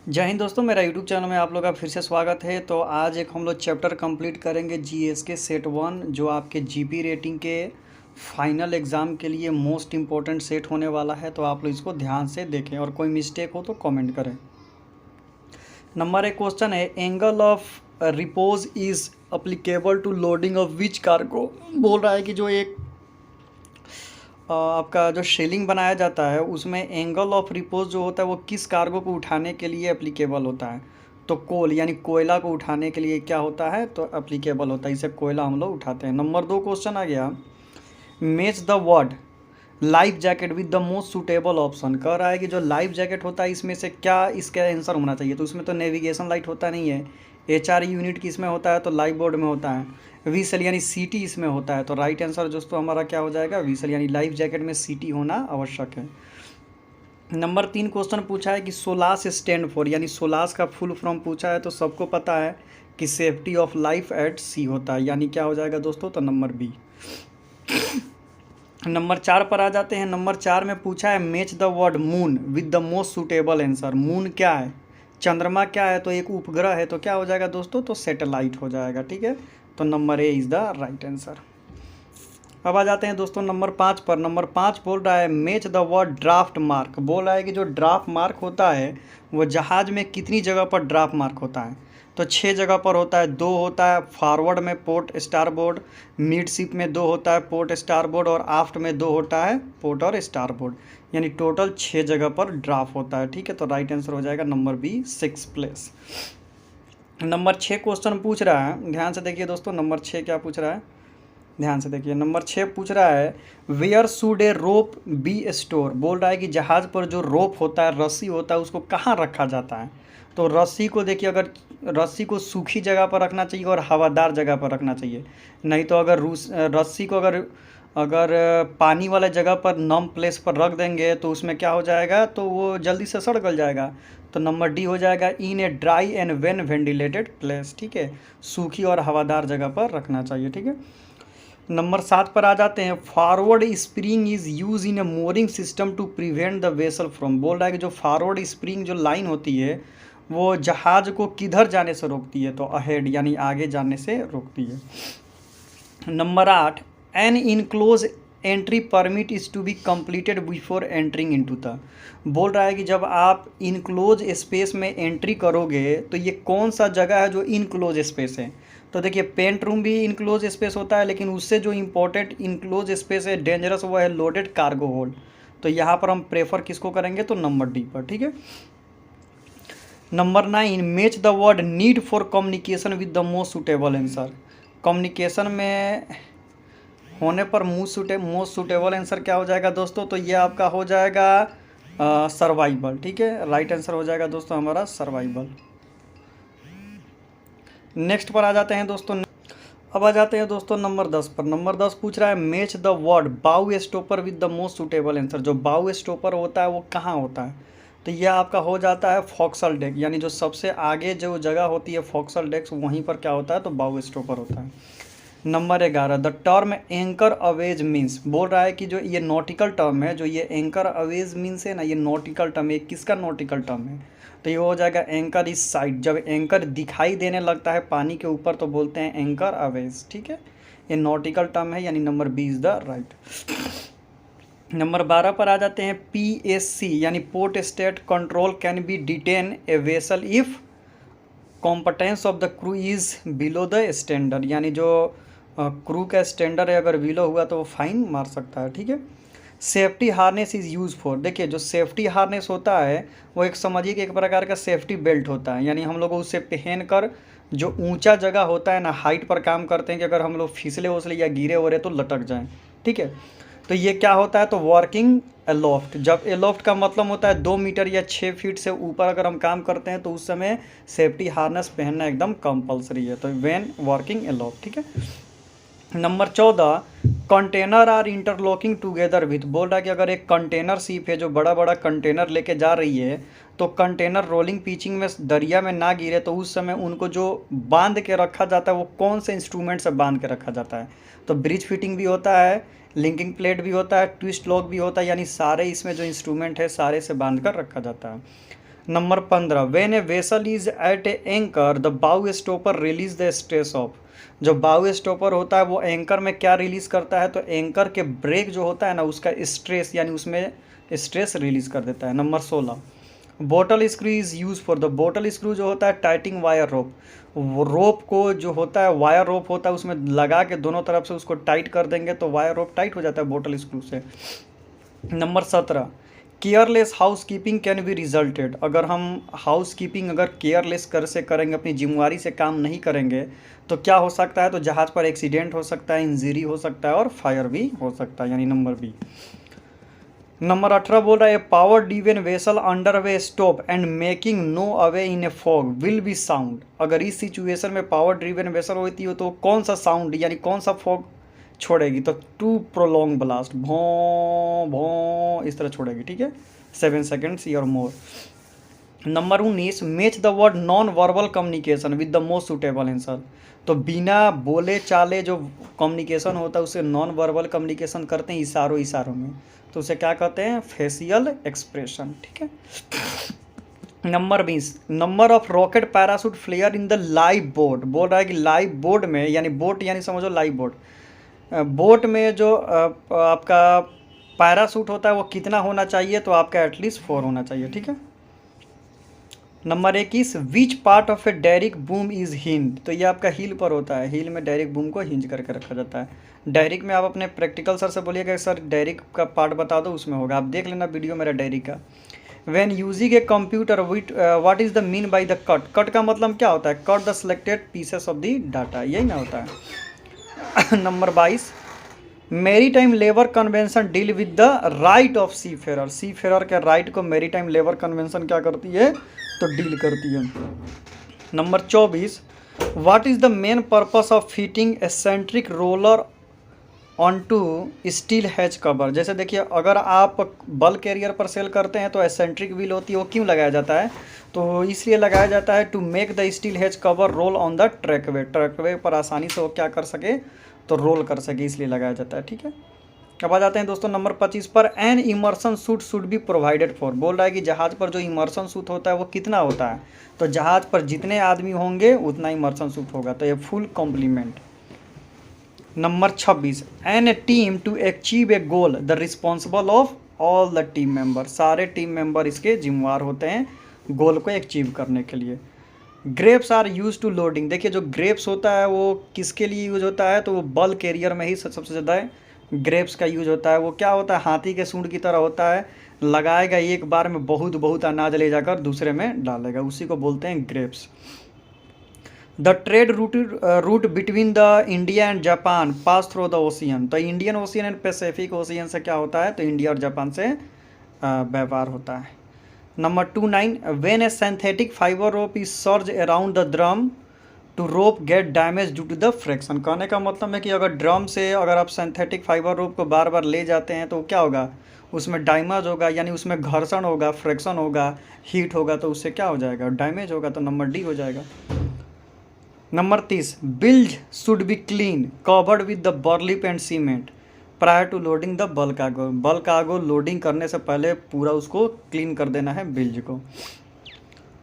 जय हिंद दोस्तों, मेरा यूट्यूब चैनल में आप लोग का फिर से स्वागत है। तो आज एक हम लोग चैप्टर कंप्लीट करेंगे जीएस के सेट 1, जो आपके जीपी रेटिंग के फाइनल एग्ज़ाम के लिए मोस्ट इम्पोर्टेंट सेट होने वाला है। तो आप लोग इसको ध्यान से देखें और कोई मिस्टेक हो तो कमेंट करें। नंबर 1 क्वेश्चन है, angle of repose is applicable to loading of which cargo. बोल रहा है कि जो एक आपका जो शेलिंग बनाया जाता है उसमें एंगल ऑफ रिपोज जो होता है वो किस कार्गो को उठाने के लिए एप्लीकेबल होता है। तो कोल यानी कोयला को उठाने के लिए क्या होता है, तो एप्लीकेबल होता है, इसे कोयला हम लोग उठाते हैं। नंबर 2 क्वेश्चन आ गया, match the word life jacket with the most suitable option. कह रहा है कि जो लाइफ जैकेट होता है इसमें से क्या इसका आंसर होना चाहिए। तो इसमें तो नेविगेशन लाइट होता नहीं है, एचआर यूनिट किस में होता है, तो लाइफ बोर्ड में होता है। व्हीसल यानी सीटी इसमें होता है। तो राइट आंसर दोस्तों हमारा क्या हो जाएगा, व्हीसल यानी लाइफ जैकेट में सीटी होना आवश्यक है। नंबर 3 क्वेश्चन पूछा है कि सोलास स्टैंड फॉर, यानी सोलास का फुल फॉर्म पूछा है। तो सबको पता है कि सेफ्टी ऑफ लाइफ एट सी होता है, यानी क्या हो जाएगा दोस्तों, तो नंबर बी। नंबर 4 पर आ जाते हैं। नंबर 4 में पूछा है match the word moon with the most suitable answer. Moon क्या है, चंद्रमा क्या है, तो एक उपग्रह है। तो क्या हो जाएगा दोस्तों, तो सैटेलाइट हो जाएगा। ठीक है, तो number A is the right answer. अब आ जाते हैं दोस्तों नंबर 5 पर। नंबर 5 बोल रहा है match the word draft mark. बोल रहा है कि जो ड्राफ्ट मार्क होता है वो जहाज़ में कितनी जगह पर ड्राफ्ट मार्क होता है। तो 6 जगह पर होता है, 2 होता है फॉरवर्ड में पोर्ट स्टार बोर्ड, मिडशिप में 2 होता है पोर्ट स्टार बोर्ड, और आफ्ट में 2 होता है पोर्ट और स्टार बोर्ड। यानी टोटल 6 जगह पर ड्राफ्ट होता है। ठीक है, तो राइट आंसर हो जाएगा number B, 6 place. Number 6 question पूछ रहा है, ध्यान से देखिए दोस्तों। नंबर 6 क्या पूछ रहा है, ध्यान से देखिए। नंबर 6 पूछ रहा है where should a rope be store. बोल रहा है कि जहाज़ पर जो रोप होता है, रस्सी होता है, उसको कहाँ रखा जाता है। तो रस्सी को देखिए, अगर रस्सी को सूखी जगह पर रखना चाहिए और हवादार जगह पर रखना चाहिए। नहीं तो अगर रस्सी को अगर अगर पानी वाले जगह पर नम प्लेस पर रख देंगे तो उसमें क्या हो जाएगा, तो वो जल्दी से सड़ गल जाएगा। तो नंबर डी हो जाएगा in a dry and well ventilated place. ठीक है, सूखी और हवादार जगह पर रखना चाहिए। ठीक है, नंबर 7 पर आ जाते हैं। Forward spring is use in a mooring system to prevent the vessel from. बोल रहा है कि जो फॉरवर्ड स्प्रिंग जो लाइन होती है वो जहाज़ को किधर जाने से रोकती है, तो अहेड यानी आगे जाने से रोकती है। Number 8, an enclose entry permit is to be completed before entering into the. बोल रहा है कि जब आप इनक्लोज स्पेस में एंट्री करोगे तो ये कौन सा जगह है जो इनक्लोज स्पेस है। तो देखिए पेंट रूम भी इनक्लोज स्पेस होता है, लेकिन उससे जो इम्पोर्टेंट इनक्लोज स्पेस है डेंजरस, वो है लोडेड कार्गो होल्ड। तो यहाँ पर हम प्रेफर किसको करेंगे, तो नंबर डी पर। ठीक है, number 9, match the word need for communication with the most suitable answer. Communication में होने पर मोस्ट सूटेबल आंसर क्या हो जाएगा दोस्तों, तो ये आपका हो जाएगा सर्वाइवल। ठीक है, राइट आंसर हो जाएगा दोस्तों हमारा सर्वाइवल। नेक्स्ट पर आ जाते हैं दोस्तों। अब आ जाते हैं दोस्तों नंबर 10 पर। नंबर 10 पूछ रहा है मैच द वर्ड बाउ stopper with the most suitable answer. जो बाउ स्टॉपर होता है वो कहाँ होता है, तो यह आपका हो जाता है फॉक्सल डेक, यानी जो सबसे आगे जो जगह होती है फॉक्सल डेक्स, वहीं पर क्या होता है, तो बाउ स्टॉपर होता है। Number 11, the term anchor Awez means. बोल रहा है कि जो ये नॉटिकल टर्म है, जो ये एंकर अवेज मीन्स है ना, ये नॉटिकल टर्म है। किसका नॉटिकल टर्म है, तो ये हो जाएगा एंकर इस साइड। जब एंकर दिखाई देने लगता है पानी के ऊपर तो बोलते हैं एंकर अवेज। ठीक है, ये नॉटिकल टर्म है, यानी number B is the right. Number 12 पर आ जाते हैं। PSC यानी port state control can be detain a vessel if competence of the crew is below the standard. यानी जो क्रू का स्टैंडर्ड है अगर बिलो हुआ तो वो फाइन मार सकता है। ठीक है, safety harness is use for. देखिए जो सेफ्टी हार्नेस होता है वो एक समझिए कि एक प्रकार का सेफ्टी बेल्ट होता है, यानी हम लोग उसे पहन कर जो ऊंचा जगह होता है ना, हाइट पर काम करते हैं कि अगर हम लोग फिसले उसले या गिरे हो रहे तो लटक जाएं। ठीक है, तो ये क्या होता है, तो वर्किंग एलोफ्ट। जब एलोफ्ट का मतलब होता है 2 मीटर या 6 फीट से ऊपर अगर हम काम करते हैं तो उस समय सेफ्टी हार्नेस पहनना एकदम कंपलसरी है। तो व्हेन वर्किंग एलोफ्ट। ठीक है, number 14, container are interlocking together with. बोल रहा है कि अगर एक कंटेनर शिप है जो बड़ा बड़ा कंटेनर लेके जा रही है तो कंटेनर रोलिंग पिचिंग में दरिया में ना गिरे तो उस समय उनको जो बांध के रखा जाता है वो कौन से इंस्ट्रूमेंट से बांध के रखा जाता है, तो ब्रिज फिटिंग भी होता है, लिंकिंग प्लेट भी होता है, ट्विस्ट लॉक भी होता है, यानी सारे इसमें जो इंस्ट्रूमेंट है सारे से बांध कर रखा जाता है। Number 15, when a vessel is at a anchor the bow stopper release the stress off. जो बाउ स्टॉपर होता है वो एंकर में क्या रिलीज करता है, तो एंकर के ब्रेक जो होता है ना उसका स्ट्रेस यानी उसमें स्ट्रेस रिलीज कर देता है। Number 16, bottle screw is use for the, bottle screw जो होता है टाइटिंग वायर रोप, वो रोप को जो होता है वायर रोप होता है उसमें लगा के दोनों तरफ से उसको टाइट कर देंगे तो वायर रोप टाइट हो जाता है बोटल स्क्रू से। Number 17, careless house keeping can be resulted. अगर हम हाउस कीपिंग अगर केयरलेस कर से करेंगे, अपनी जिम्मेवारी से काम नहीं करेंगे तो क्या हो सकता है, तो जहाज़ पर एक्सीडेंट हो सकता है, इंजरी हो सकता है और फायर भी हो सकता है, यानी नंबर बी। नंबर 18 बोल रहा है power driven vessel under way stop and making no away in a fog will be sound. अगर इस सिचुएशन में पावर ड्रिवेन वेसल होती हो तो कौन सा साउंड यानी कौन सा फॉग छोड़ेगी, तो टू प्रोलॉन्ग ब्लास्ट, भों भों इस तरह छोड़ेगी, ठीक है, 7 सेकेंड्स और more. Number 19, match the word non verbal communication with the most suitable answer. तो बिना बोले चाले जो कम्युनिकेशन होता है उसे नॉन वर्बल कम्युनिकेशन करते हैं इशारों इशारों में, तो उसे क्या कहते हैं, फेशियल एक्सप्रेशन, ठीक है। Number 20, number of rocket parachute flare in the life boat. बोल रहा है कि लाइव बोट में, यानी बोट यानी समझो लाइव बोट, बोट में जो आपका पैराशूट होता है वो कितना होना चाहिए, तो आपका एटलीस्ट 4 होना चाहिए, ठीक है। Number 21, which part of a derrick boom is hinge. तो ये आपका हील पर होता है, हील में डेरिक बूम को हिंज करके रखा जाता है। डेरिक में आप अपने प्रैक्टिकल सर से बोलिएगा सर डेरिक का पार्ट बता दो, उसमें होगा, आप देख लेना वीडियो मेरा डेरिक का। When using a computer with what is the mean by the cut. Cut का मतलब क्या होता है, cut the selected pieces of the data, यही ना होता है। Number 22, maritime labour convention deal with the right of seafarer. Seafarer के राइट को मेरीटाइम लेबर कन्वेंशन क्या करती है, तो डील करती है। Number 24, what is the main purpose of fitting eccentric roller on to steel hatch cover. जैसे देखिए अगर आप बल्क कैरियर पर सेल करते हैं तो एसेंट्रिक व्हील होती है, वो क्यों लगाया जाता है, तो इसलिए लगाया जाता है to make the steel hatch cover roll on the trackway, trackway पर आसानी से वो क्या कर सके, तो रोल कर सके, इसलिए लगाया जाता है, ठीक है। अब आ जाते हैं दोस्तों नंबर 25 पर, an immersion suit should be provided for. बोल रहा है कि जहाज़ पर जो इमर्सन सूट होता है वो कितना होता है, तो जहाज़ पर जितने आदमी होंगे उतना इमर्सन सूट होगा, तो ये full complement. Number 26, in a team to achieve a goal the responsible of all the team member. सारे टीम मेंबर इसके जिम्मेवार होते हैं गोल को अचीव करने के लिए। Grabs are use to loading. देखिए जो ग्रेप्स होता है वो किसके लिए यूज होता है, तो वो बल्क कैरियर में ही सबसे ज़्यादा ग्रेप्स का यूज होता है। वो क्या होता है, हाथी के सूंड की तरह होता है, लगाएगा एक बार में बहुत बहुत अनाज ले जाकर दूसरे में डालेगा, उसी को बोलते हैं grapes. The trade route between the India and Japan pass through the ocean. तो Indian Ocean and Pacific Ocean से क्या होता है, तो इंडिया और जापान से व्यापार होता है। Number 29, when a synthetic fibre rope is surge around the drum to rope get damage due to the friction. कहने का मतलब है कि अगर ड्रम से अगर आप सिंथेटिक फाइबर रोप को बार बार ले जाते हैं तो क्या होगा, उसमें डैमेज होगा, यानी उसमें घर्षण होगा, फ्रिक्शन होगा, हीट होगा, तो उससे क्या हो जाएगा, डैमेज होगा, तो नंबर डी हो जाएगा। Number 30, bilge should be clean covered with the burlap and cement prior to loading the bulk cargo. Bulk cargo loading करने से पहले पूरा उसको क्लीन कर देना है बिल्ज को।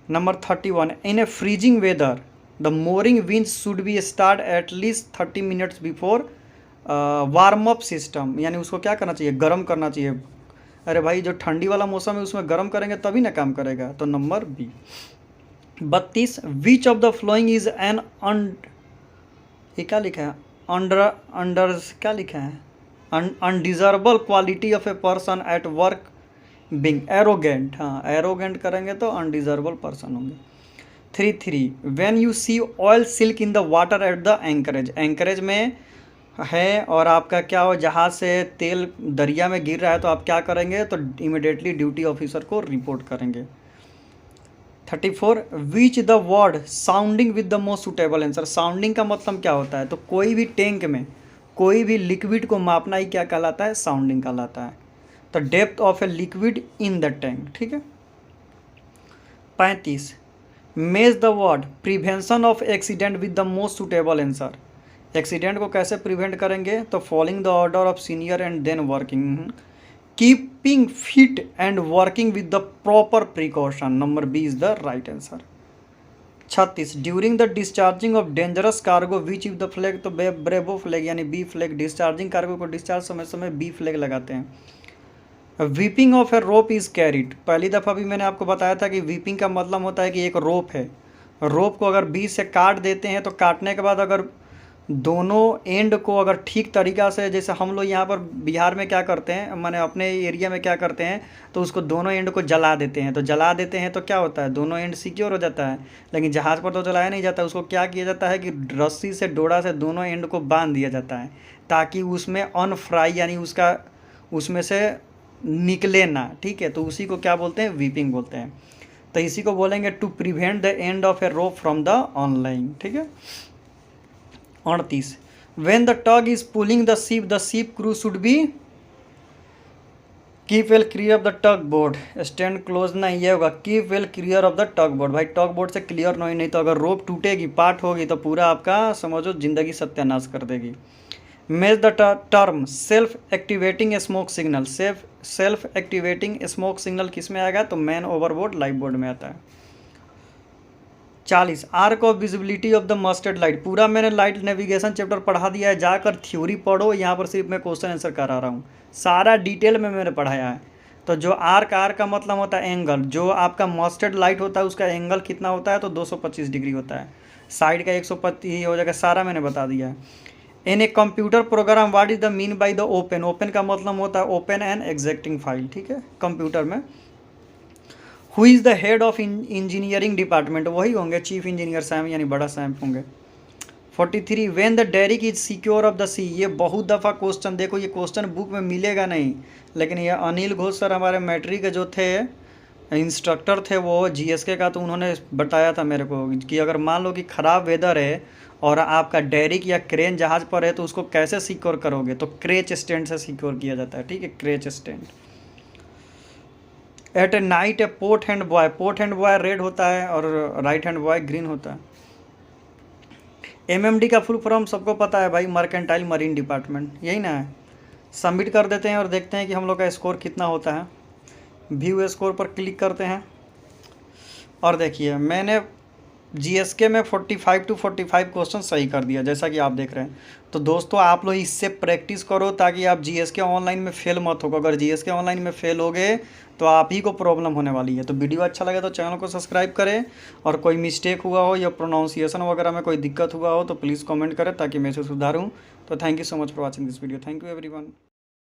Number 31, in A freezing whether the mooring winch should be start at least 30 minutes before warm up system. यानी उसको क्या करना चाहिए, गर्म करना चाहिए। अरे भाई जो ठंडी वाला मौसम है उसमें गर्म करेंगे तभी ना काम करेगा, तो number B. 32, which of the following is an ये क्या लिखा है, अंडर क्या लिखा है, undesirable quality of a person at work being arrogant. हाँ एरोगेंट करेंगे तो अनडिजर्वेबल पर्सन होंगे। 33, when you see oil slick in the water at the anchorage. Anchorage में है और आपका क्या हो, जहाज से तेल दरिया में गिर रहा है तो आप क्या करेंगे, तो इमिडिएटली ड्यूटी ऑफिसर को रिपोर्ट करेंगे। 34, which the word sounding with the most suitable answer. Sounding का मतलब क्या होता है, तो कोई भी टैंक में कोई भी लिक्विड को मापना ही क्या कहलाता है, साउंडिंग कहलाता है। तो depth of a liquid in the tank, ठीक है। 35, match the word prevention of accident with the most suitable answer. Accident को कैसे प्रिवेंट करेंगे, तो following the order of senior and then working, keep keeping fit and working with the proper precaution, number B is the right answer. 36 during the discharging of dangerous cargo which if the flag, तो bravo flag यानी B flag, discharging cargo को discharge समय समय B flag लगाते हैं। Weeping of a rope is carried, पहली दफ़ा भी मैंने आपको बताया था कि वीपिंग का मतलब होता है कि एक रोप है, रोप को अगर बीच से काट देते हैं तो काटने के बाद अगर दोनों एंड को अगर ठीक तरीक़ा से, जैसे हम लोग यहाँ पर बिहार में क्या करते हैं, मैंने अपने एरिया में क्या करते हैं, तो उसको दोनों एंड को जला देते हैं, तो जला देते हैं तो क्या होता है, दोनों एंड सिक्योर हो जाता है। लेकिन जहाज़ पर तो जलाया नहीं जाता, उसको क्या किया जाता है कि रस्सी से, डोरा से दोनों एंड को बांध दिया जाता है ताकि उसमें अनफ्राई यानी उसका उसमें से निकले ना, ठीक है। तो उसी को क्या बोलते हैं, वीपिंग बोलते हैं। तो इसी को बोलेंगे to prevent the end of a rope from the unlaying, ठीक है। 38 when the tug is pulling the ship crew should be keep well clear of the tug board, stand close ना, ये होगा keep well clear of the tug board. भाई tug board से clear नहीं तो अगर रोप टूटेगी, पार्ट होगी तो पूरा आपका समझो जिंदगी सत्यानाश कर देगी। मेज the term self activating smoke signal, self activating smoke signal किस में आएगा, तो मैन ओवरबोर्ड लाइफ बोर्ड में आता है। 40 arc of visibility of the mustard light, पूरा मैंने लाइट नेविगेशन चैप्टर पढ़ा दिया है, जाकर थ्योरी पढ़ो, यहाँ पर सिर्फ मैं क्वेश्चन आंसर करा रहा हूँ, सारा डिटेल में मैंने पढ़ाया है। तो जो आर्क का मतलब होता है एंगल, जो आपका मस्टर्ड लाइट होता है उसका एंगल कितना होता है, तो 225 डिग्री होता है, साइड का 125 हो जाएगा, सारा मैंने बता दिया है। In a computer program what is the mean by the open, open का मतलब होता है ओपन एंड एग्जैक्टिंग फाइल, ठीक है, कंप्यूटर में। Who is the head of engineering department, वही होंगे चीफ इंजीनियर साहब यानी बड़ा साहब होंगे। 43 when the derrick is secure off the sea, ये बहुत दफ़ा क्वेश्चन, देखो ये क्वेश्चन बुक में मिलेगा नहीं, लेकिन ये अनिल घोष सर हमारे मैट्रिक के जो थे इंस्ट्रक्टर थे वो जीएसके का, तो उन्होंने बताया था मेरे को कि अगर मान लो कि ख़राब वेदर है और आपका डेरिक या क्रेन जहाज़ पर है तो उसको कैसे सिक्योर करोगे, तो क्रेच स्टैंड से सिक्योर किया जाता है, ठीक है, crutch stand. At a night a port hand buoy, port hand buoy red होता है और राइट हैंड बॉय ग्रीन होता है। एमएमडी का फुल फॉर्म सबको पता है भाई, मर्केंटाइल मरीन डिपार्टमेंट, यही ना है। सबमिट कर देते हैं और देखते हैं कि हम लोग का स्कोर कितना होता है। व्यू स्कोर पर क्लिक करते हैं और देखिए मैंने जीएसके में 45 to 45 क्वेश्चन सही कर दिया, जैसा कि आप देख रहे हैं। तो दोस्तों आप लोग इससे प्रैक्टिस करो ताकि आप जीएसके ऑनलाइन में फेल मत हो, अगर जीएसके ऑनलाइन में फेल हो गए तो आप ही को प्रॉब्लम होने वाली है। तो वीडियो अच्छा लगे तो चैनल को सब्सक्राइब करें, और कोई मिस्टेक हुआ हो या प्रोनाउंसिएशन वगैरह में कोई दिक्कत हुआ हो तो प्लीज़ कमेंट करें ताकि मैं इसे सुधारूँ। तो thank you so much for watching this video, thank you everyone.